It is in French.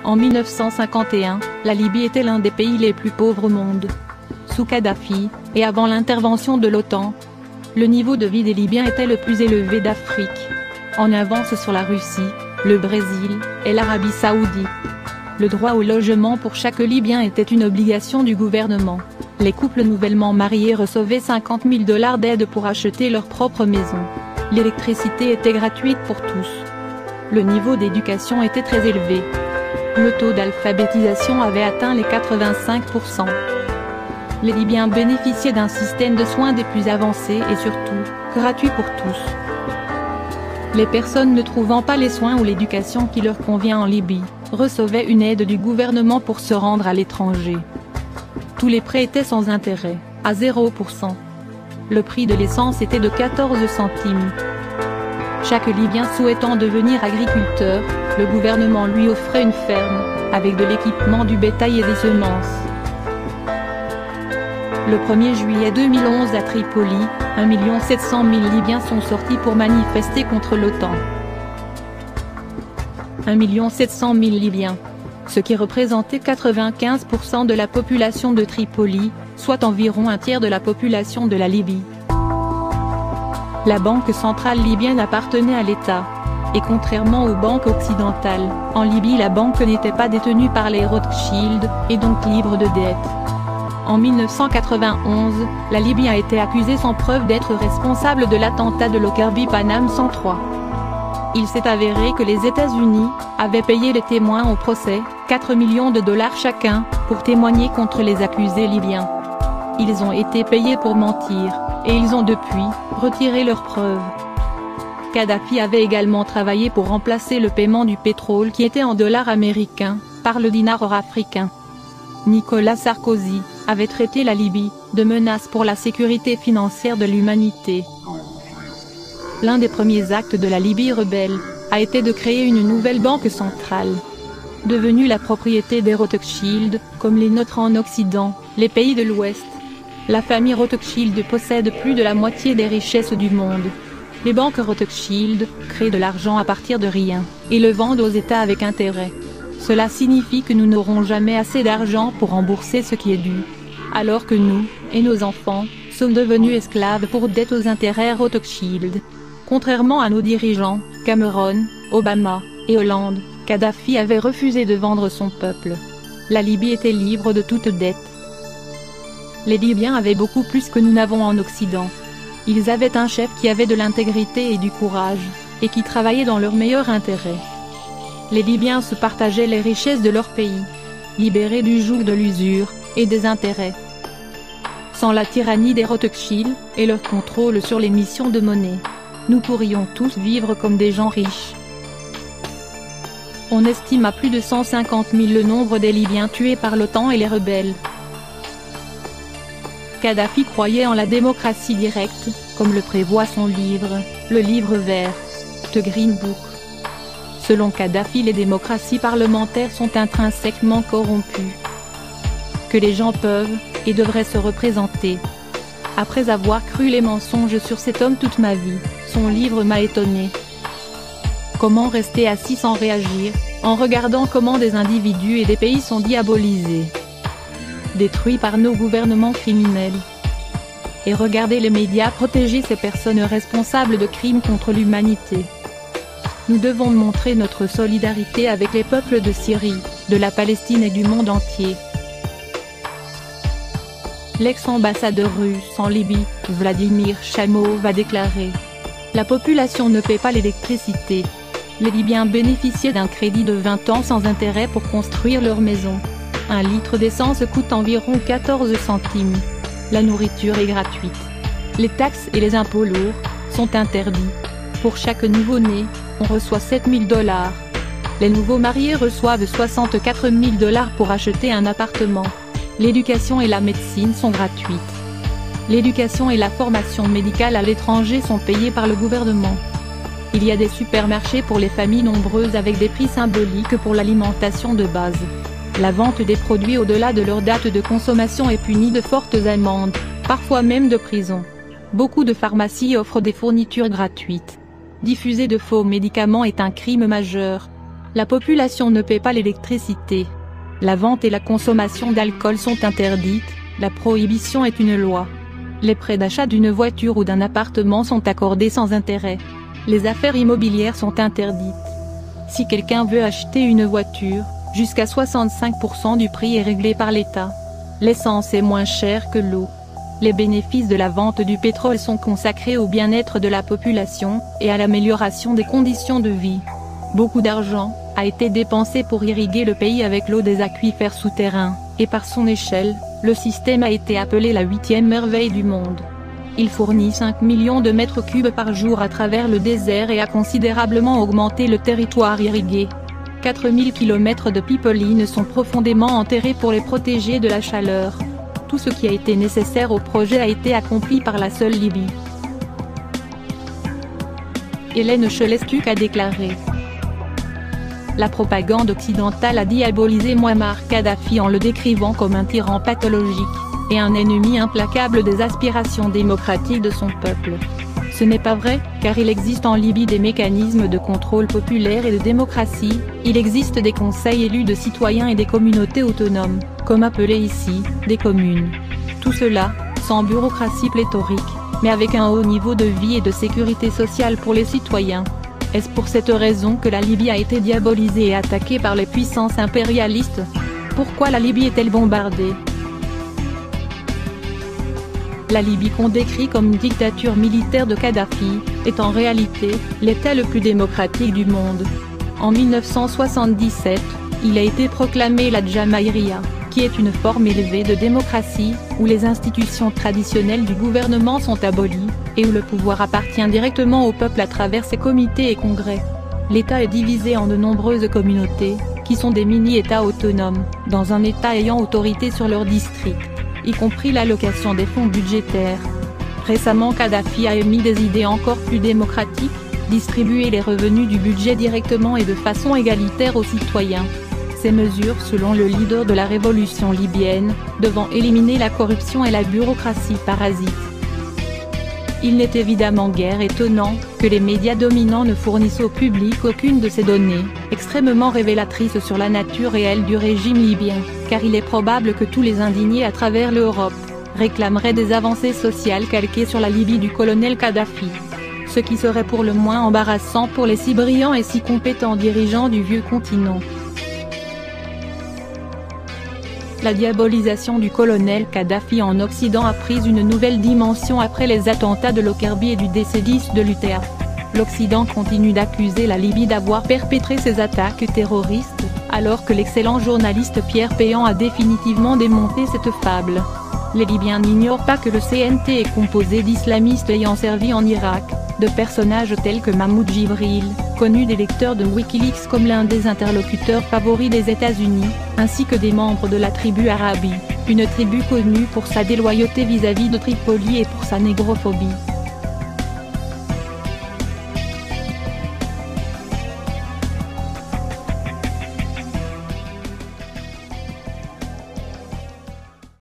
En 1951, la Libye était l'un des pays les plus pauvres au monde. Sous Kadhafi, et avant l'intervention de l'OTAN, le niveau de vie des Libyens était le plus élevé d'Afrique. En avance sur la Russie, le Brésil et l'Arabie Saoudite. Le droit au logement pour chaque Libyen était une obligation du gouvernement. Les couples nouvellement mariés recevaient 50 000 $ d'aide pour acheter leur propre maison. L'électricité était gratuite pour tous. Le niveau d'éducation était très élevé. Le taux d'alphabétisation avait atteint les 85%. Les Libyens bénéficiaient d'un système de soins des plus avancés et surtout, gratuit pour tous. Les personnes ne trouvant pas les soins ou l'éducation qui leur convient en Libye, recevaient une aide du gouvernement pour se rendre à l'étranger. Tous les prêts étaient sans intérêt, à 0%. Le prix de l'essence était de 14 centimes. Chaque Libyen souhaitant devenir agriculteur, le gouvernement lui offrait une ferme, avec de l'équipement du bétail et des semences. Le 1er juillet 2011 à Tripoli, 1 700 000 Libyens sont sortis pour manifester contre l'OTAN. 1 700 000 Libyens, ce qui représentait 95% de la population de Tripoli, soit environ un tiers de la population de la Libye. La banque centrale libyenne appartenait à l'État. Et contrairement aux banques occidentales, en Libye la banque n'était pas détenue par les Rothschild, et donc libre de dettes. En 1991, la Libye a été accusée sans preuve d'être responsable de l'attentat de Lockerbie Paname 103. Il s'est avéré que les États-Unis avaient payé les témoins au procès, 4 millions de $ chacun, pour témoigner contre les accusés libyens. Ils ont été payés pour mentir, et ils ont depuis retiré leurs preuves. Kadhafi avait également travaillé pour remplacer le paiement du pétrole qui était en dollars américains, par le dinar africain. Nicolas Sarkozy avait traité la Libye de menace pour la sécurité financière de l'humanité. L'un des premiers actes de la Libye rebelle a été de créer une nouvelle banque centrale. Devenue la propriété des Rothschild, comme les nôtres en Occident, les pays de l'Ouest. La famille Rothschild possède plus de la moitié des richesses du monde. Les banques Rothschild créent de l'argent à partir de rien, et le vendent aux États avec intérêt. Cela signifie que nous n'aurons jamais assez d'argent pour rembourser ce qui est dû. Alors que nous, et nos enfants, sommes devenus esclaves pour dette aux intérêts Rothschild. Contrairement à nos dirigeants, Cameron, Obama, et Hollande, Kadhafi avait refusé de vendre son peuple. La Libye était libre de toute dette. Les Libyens avaient beaucoup plus que nous n'avons en Occident. Ils avaient un chef qui avait de l'intégrité et du courage, et qui travaillait dans leur meilleur intérêt. Les Libyens se partageaient les richesses de leur pays, libérés du joug de l'usure et des intérêts. Sans la tyrannie des Rothschild et leur contrôle sur l'émission de monnaie, nous pourrions tous vivre comme des gens riches. On estime à plus de 150 000 le nombre des Libyens tués par l'OTAN et les rebelles. Kadhafi croyait en la démocratie directe, comme le prévoit son livre, le livre vert, The Green Book. Selon Kadhafi, les démocraties parlementaires sont intrinsèquement corrompues. Que les gens peuvent, et devraient se représenter. Après avoir cru les mensonges sur cet homme toute ma vie, son livre m'a étonné. Comment rester assis sans réagir, en regardant comment des individus et des pays sont diabolisés, détruits par nos gouvernements criminels. Et regarder les médias protéger ces personnes responsables de crimes contre l'humanité. Nous devons montrer notre solidarité avec les peuples de Syrie, de la Palestine et du monde entier. L'ex-ambassadeur russe en Libye, Vladimir Chamov, a déclaré « La population ne paie pas l'électricité. Les Libyens bénéficiaient d'un crédit de 20 ans sans intérêt pour construire leur maison. Un litre d'essence coûte environ 14 centimes. La nourriture est gratuite. Les taxes et les impôts lourds sont interdits. Pour chaque nouveau-né, on reçoit 7 000 $. Les nouveaux mariés reçoivent 64 000 $ pour acheter un appartement. L'éducation et la médecine sont gratuites. L'éducation et la formation médicale à l'étranger sont payées par le gouvernement. Il y a des supermarchés pour les familles nombreuses avec des prix symboliques pour l'alimentation de base. La vente des produits au-delà de leur date de consommation est punie de fortes amendes, parfois même de prison. Beaucoup de pharmacies offrent des fournitures gratuites. Diffuser de faux médicaments est un crime majeur. La population ne paie pas l'électricité. La vente et la consommation d'alcool sont interdites, la prohibition est une loi. Les prêts d'achat d'une voiture ou d'un appartement sont accordés sans intérêt. Les affaires immobilières sont interdites. Si quelqu'un veut acheter une voiture, jusqu'à 65% du prix est réglé par l'État. L'essence est moins chère que l'eau. Les bénéfices de la vente du pétrole sont consacrés au bien-être de la population, et à l'amélioration des conditions de vie. Beaucoup d'argent a été dépensé pour irriguer le pays avec l'eau des aquifères souterrains, et par son échelle, le système a été appelé la 8e merveille du monde. Il fournit 5 millions de mètres cubes par jour à travers le désert et a considérablement augmenté le territoire irrigué. 4000 km de pipelines sont profondément enterrés pour les protéger de la chaleur. Tout ce qui a été nécessaire au projet a été accompli par la seule Libye. Hélène Chelestuk a déclaré: la propagande occidentale a diabolisé Mouammar Kadhafi en le décrivant comme un tyran pathologique, et un ennemi implacable des aspirations démocratiques de son peuple. Ce n'est pas vrai, car il existe en Libye des mécanismes de contrôle populaire et de démocratie, il existe des conseils élus de citoyens et des communautés autonomes, comme appelées ici, des communes. Tout cela, sans bureaucratie pléthorique, mais avec un haut niveau de vie et de sécurité sociale pour les citoyens. Est-ce pour cette raison que la Libye a été diabolisée et attaquée par les puissances impérialistes? Pourquoi la Libye est-elle bombardée? La Libye qu'on décrit comme une dictature militaire de Kadhafi, est en réalité, l'État le plus démocratique du monde. En 1977, il a été proclamé la Jamaïria, qui est une forme élevée de démocratie, où les institutions traditionnelles du gouvernement sont abolies, et où le pouvoir appartient directement au peuple à travers ses comités et congrès. L'État est divisé en de nombreuses communautés, qui sont des mini-États autonomes, dans un État ayant autorité sur leur district, y compris l'allocation des fonds budgétaires. Récemment, Kadhafi a émis des idées encore plus démocratiques, distribuer les revenus du budget directement et de façon égalitaire aux citoyens. Ces mesures, selon le leader de la révolution libyenne, devant éliminer la corruption et la bureaucratie parasite. Il n'est évidemment guère étonnant que les médias dominants ne fournissent au public aucune de ces données, extrêmement révélatrices sur la nature réelle du régime libyen, car il est probable que tous les indignés à travers l'Europe réclameraient des avancées sociales calquées sur la Libye du colonel Kadhafi. Ce qui serait pour le moins embarrassant pour les si brillants et si compétents dirigeants du vieux continent. La diabolisation du colonel Kadhafi en Occident a pris une nouvelle dimension après les attentats de Lockerbie et du décès de l'UTF. L'Occident continue d'accuser la Libye d'avoir perpétré ces attaques terroristes, alors que l'excellent journaliste Pierre Péan a définitivement démonté cette fable. Les Libyens n'ignorent pas que le CNT est composé d'islamistes ayant servi en Irak, de personnages tels que Mahmoud Jibril, connu des lecteurs de Wikileaks comme l'un des interlocuteurs favoris des États-Unis, ainsi que des membres de la tribu Arabi, une tribu connue pour sa déloyauté vis-à-vis de Tripoli et pour sa négrophobie.